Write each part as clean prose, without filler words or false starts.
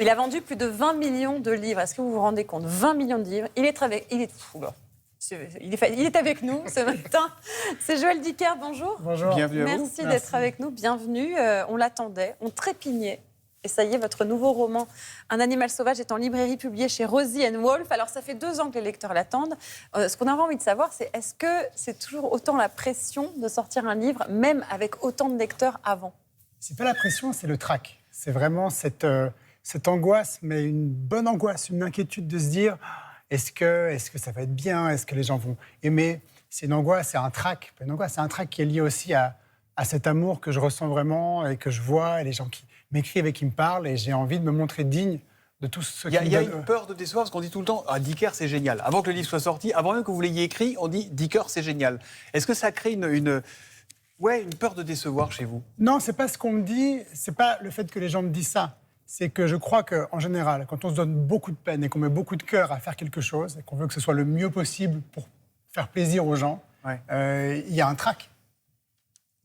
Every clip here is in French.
Il a vendu plus de 20 millions de livres. Est-ce que vous vous rendez compte? 20 millions de livres. Il est avec nous ce matin. C'est Joël Dicker, bonjour. Bonjour. Bienvenue à vous. Merci d'être avec nous, bienvenue. On l'attendait, on trépignait. Et ça y est, votre nouveau roman, Un animal sauvage, est en librairie, publié chez Rosie & Wolf. Alors, ça fait 2 ans que les lecteurs l'attendent. Ce qu'on avait envie de savoir, c'est est-ce que c'est toujours autant la pression de sortir un livre, même avec autant de lecteurs avant? C'est pas la pression, c'est le trac. C'est vraiment cette angoisse, mais une bonne angoisse, une inquiétude de se dire est-ce que ça va être bien? Est-ce que les gens vont aimer? C'est une angoisse, c'est un trac. Une angoisse, c'est un trac qui est lié aussi à cet amour que je ressens vraiment et que je vois, et les gens qui m'écrivent et qui me parlent, et j'ai envie de me montrer digne de tout ce qui me donne. Il y a une peur de décevoir, parce qu'on dit tout le temps Dicker, c'est génial. Avant que le livre soit sorti, avant même que vous l'ayez écrit, on dit Dicker, c'est génial. Est-ce que ça crée une peur de décevoir chez vous? Non, c'est pas ce qu'on me dit, c'est pas le fait que les gens me disent ça. C'est que je crois qu'en général, quand on se donne beaucoup de peine et qu'on met beaucoup de cœur à faire quelque chose, et qu'on veut que ce soit le mieux possible pour faire plaisir aux gens, il y a un trac.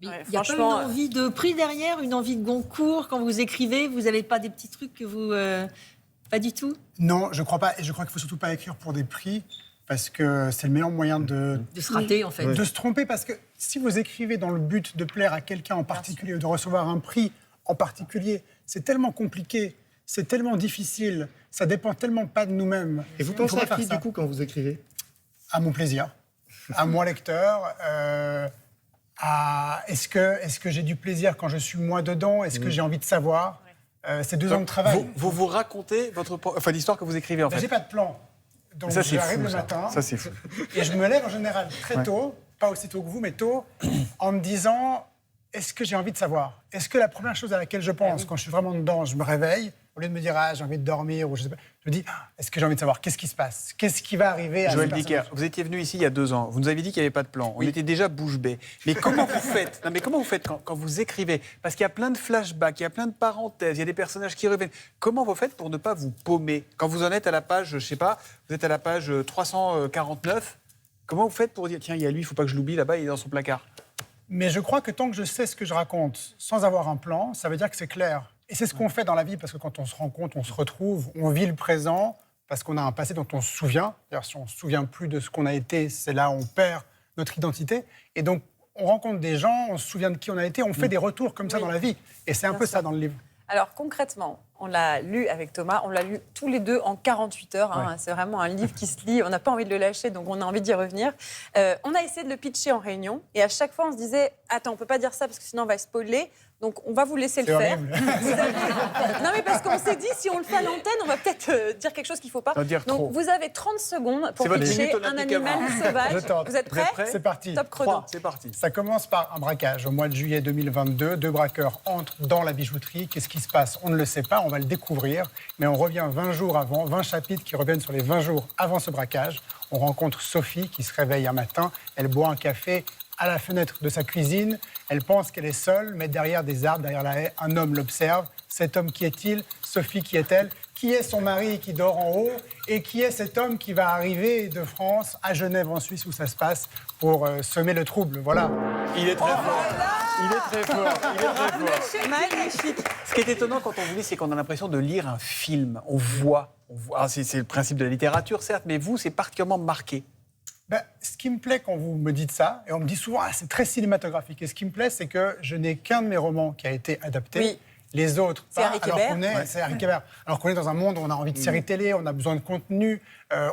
Il y a pas une envie de prix derrière, une envie de Goncourt quand vous écrivez? Vous n'avez pas des petits trucs que vous... Pas du tout? Non, je crois pas. Et je crois qu'il ne faut surtout pas écrire pour des prix, parce que c'est le meilleur moyen de se rater, en fait. De se tromper, parce que si vous écrivez dans le but de plaire à quelqu'un en particulier, ou de recevoir un prix en particulier, c'est tellement compliqué, c'est tellement difficile, ça dépend tellement pas de nous-mêmes. Et vous pensez à qui, du coup, quand vous écrivez? À mon plaisir, à moi lecteur, est-ce que j'ai du plaisir quand je suis moi dedans? Est-ce que j'ai envie de savoir? C'est 2 ans de travail. Vous racontez l'histoire que vous écrivez, en fait. J'ai pas de plan. Donc ça, j'arrive le matin. Ça, c'est fou. Et je me lève en général très tôt, pas aussi tôt que vous, mais tôt, en me disant, est-ce que j'ai envie de savoir? Est-ce que la première chose à laquelle je pense, quand je suis vraiment dedans, je me réveille, au lieu de me dire, j'ai envie de dormir, ou je sais pas, je me dis, est-ce que j'ai envie de savoir? Qu'est-ce qui se passe? Qu'est-ce qui va arriver à Joël Dicker, vous étiez venu ici il y a 2 ans. Vous nous avez dit qu'il n'y avait pas de plan. On était déjà bouche bée. Mais comment vous faites? Comment vous faites quand vous écrivez? Parce qu'il y a plein de flashbacks, il y a plein de parenthèses, il y a des personnages qui reviennent. Comment vous faites pour ne pas vous paumer? Quand vous en êtes à la page, je sais pas, vous êtes à la page 349, comment vous faites pour dire, tiens, il y a lui, il ne faut pas que je l'oublie, là-bas, il est dans son placard? Mais je crois que tant que je sais ce que je raconte, sans avoir un plan, ça veut dire que c'est clair. Et c'est ce qu'on fait dans la vie, parce que quand on se rencontre, on se retrouve, on vit le présent, parce qu'on a un passé dont on se souvient. D'ailleurs, si on ne se souvient plus de ce qu'on a été, c'est là où on perd notre identité. Et donc, on rencontre des gens, on se souvient de qui on a été, on fait des retours comme ça dans la vie. Et c'est un peu ça dans le livre. Alors concrètement, on l'a lu avec Thomas, on l'a lu tous les deux en 48 heures. C'est vraiment un livre qui se lit, on n'a pas envie de le lâcher, donc on a envie d'y revenir. On a essayé de le pitcher en réunion, et à chaque fois on se disait « Attends, on ne peut pas dire ça parce que sinon on va spoiler ». Donc, on va vous laisser le faire. Non, mais parce qu'on s'est dit, si on le fait à l'antenne, on va peut-être dire quelque chose qu'il ne faut pas. Donc, vous avez 30 secondes pour pitcher Un animal sauvage. Vous êtes prêts? C'est parti. Top chrono. C'est parti. Ça commence par un braquage. Au mois de juillet 2022, 2 braqueurs entrent dans la bijouterie. Qu'est-ce qui se passe? On ne le sait pas, on va le découvrir. Mais on revient 20 jours avant, 20 chapitres qui reviennent sur les 20 jours avant ce braquage. On rencontre Sophie qui se réveille un matin. Elle boit un café à la fenêtre de sa cuisine. Elle pense qu'elle est seule, mais derrière des arbres, derrière la haie, un homme l'observe. Cet homme, qui est-il? Sophie, qui est-elle? Qui est son mari qui dort en haut? Et qui est cet homme qui va arriver de France à Genève, en Suisse, où ça se passe, pour semer le trouble? Voilà. Il est très fort. Il est très fort. Il est très fort. Magnifique. Ce qui est étonnant quand on vous lit, c'est qu'on a l'impression de lire un film. On voit. Ah, c'est le principe de la littérature, certes, mais vous, c'est particulièrement marqué. Ce qui me plaît quand vous me dites ça, et on me dit souvent c'est très cinématographique, et ce qui me plaît, c'est que je n'ai qu'un de mes romans qui a été adapté. Oui. Les autres, c'est Harry Kéber. C'est Harry Kéber. Alors qu'on est dans un monde où on a envie de séries télé, on a besoin de contenu,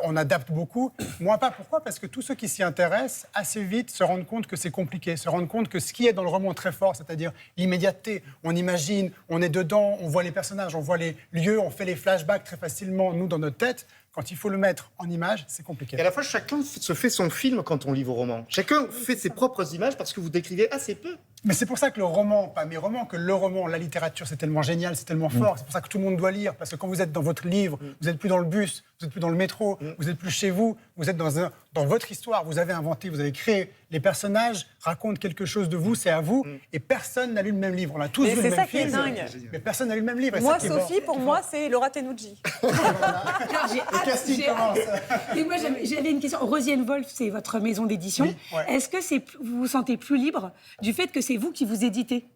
on adapte beaucoup. Moi, pas. Pourquoi? Parce que tous ceux qui s'y intéressent, assez vite, se rendent compte que c'est compliqué, se rendent compte que ce qui est dans le roman très fort, c'est-à-dire l'immédiateté, on imagine, on est dedans, on voit les personnages, on voit les lieux, on fait les flashbacks très facilement, nous, dans notre tête. Quand il faut le mettre en image, c'est compliqué. Et à la fois, chacun se fait son film quand on lit vos romans. Chacun fait ses propres images parce que vous décrivez assez peu. Mais c'est pour ça que le roman, pas mes romans, que le roman, la littérature, c'est tellement génial, c'est tellement fort. C'est pour ça que tout le monde doit lire. Parce que quand vous êtes dans votre livre, vous n'êtes plus dans le bus, vous n'êtes plus dans le métro, vous n'êtes plus chez vous, vous êtes dans votre histoire. Vous avez inventé, vous avez créé. Les personnages racontent quelque chose de vous, c'est à vous. Et personne n'a lu le même livre. On a tous lu le même film. C'est ça qui est dingue. Mais personne n'a lu le même livre. Moi, Sophie, pour moi, c'est Laura Tenucci. Le casting commence. Et moi, j'avais une question. Rosie & Wolf, c'est votre maison d'édition. Oui, ouais. Est-ce que vous vous sentez plus libre du fait que c'est vous qui vous éditez?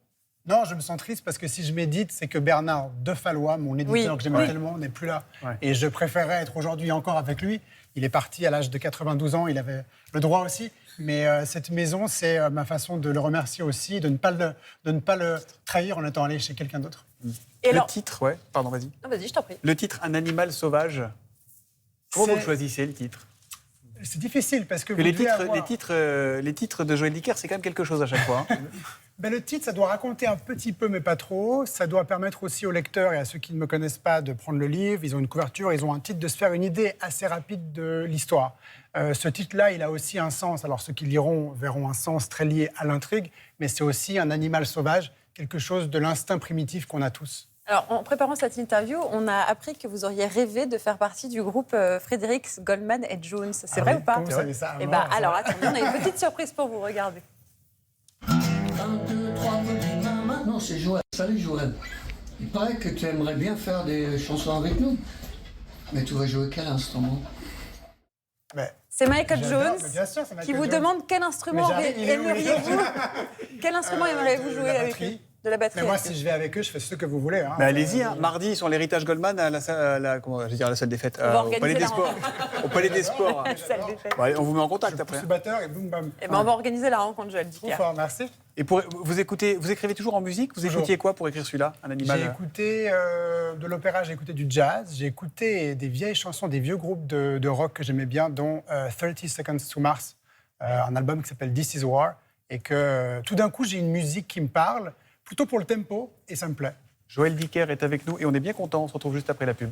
Non, je me sens triste parce que si je médite, c'est que Bernard Defallois, mon éditeur que j'aimais tellement, n'est plus là. Ouais. Et je préférerais être aujourd'hui encore avec lui. Il est parti à l'âge de 92 ans, il avait le droit aussi. Mais cette maison, c'est ma façon de le remercier aussi, de ne pas le trahir en étant allé chez quelqu'un d'autre. Et Le titre, pardon, vas-y. Non, vas-y, je t'en prie. Le titre, Un animal sauvage. Comment vous le choisissez, le titre? C'est difficile parce que Les vous devez avoir... les titres de Joël Dicker, c'est quand même quelque chose à chaque fois. Hein. Ben, le titre, ça doit raconter un petit peu, mais pas trop. Ça doit permettre aussi aux lecteurs et à ceux qui ne me connaissent pas de prendre le livre. Ils ont une couverture, ils ont un titre, de se faire une idée assez rapide de l'histoire. Ce titre-là, il a aussi un sens. Alors, ceux qui liront verront un sens très lié à l'intrigue, mais c'est aussi un animal sauvage, quelque chose de l'instinct primitif qu'on a tous. Alors, en préparant cette interview, on a appris que vous auriez rêvé de faire partie du groupe Fredericks, Goldman et Jones. C'est vrai ou pas? Comment vous savez ça? Eh ben, alors, attendez, on a une petite surprise pour vous, regardez. 1, 2, 3, maintenant c'est Joël. Salut Joël. Il paraît que tu aimerais bien faire des chansons avec nous. Mais tu vas jouer quel instrument? C'est Michael J'adore, Jones mais bien sûr, c'est Michael qui vous Jones. demande quel instrument Mais j'arrive, il est où, aimeriez-vous quel instrument aimeriez-vous de jouer la avec batterie. lui? De la batterie. Mais moi, avec si lui. je vais avec eux, je fais ce que vous voulez. Hein. Mais allez-y, hein. Mardi, ils sont à l'héritage Goldman à la salle des fêtes. va Au organiser Palais des la Sports. Au Palais des Sports. Salle des fêtes. Bon, allez, on vous met en contact Je pousse après. le batteur et boum, bam. Eh ben, on va organiser la rencontre, Joël Trop Dicker. fort, merci. Et vous écrivez toujours en musique? Vous Toujours. écoutiez quoi pour écrire celui-là, Un animal? J'ai écouté de l'opéra, j'ai écouté du jazz, j'ai écouté des vieilles chansons, des vieux groupes de rock que j'aimais bien, dont 30 Seconds to Mars, un album qui s'appelle This Is War, et que tout d'un coup, j'ai une musique qui me parle, plutôt pour le tempo, et ça me plaît. Joël Dicker est avec nous et on est bien content. On se retrouve juste après la pub.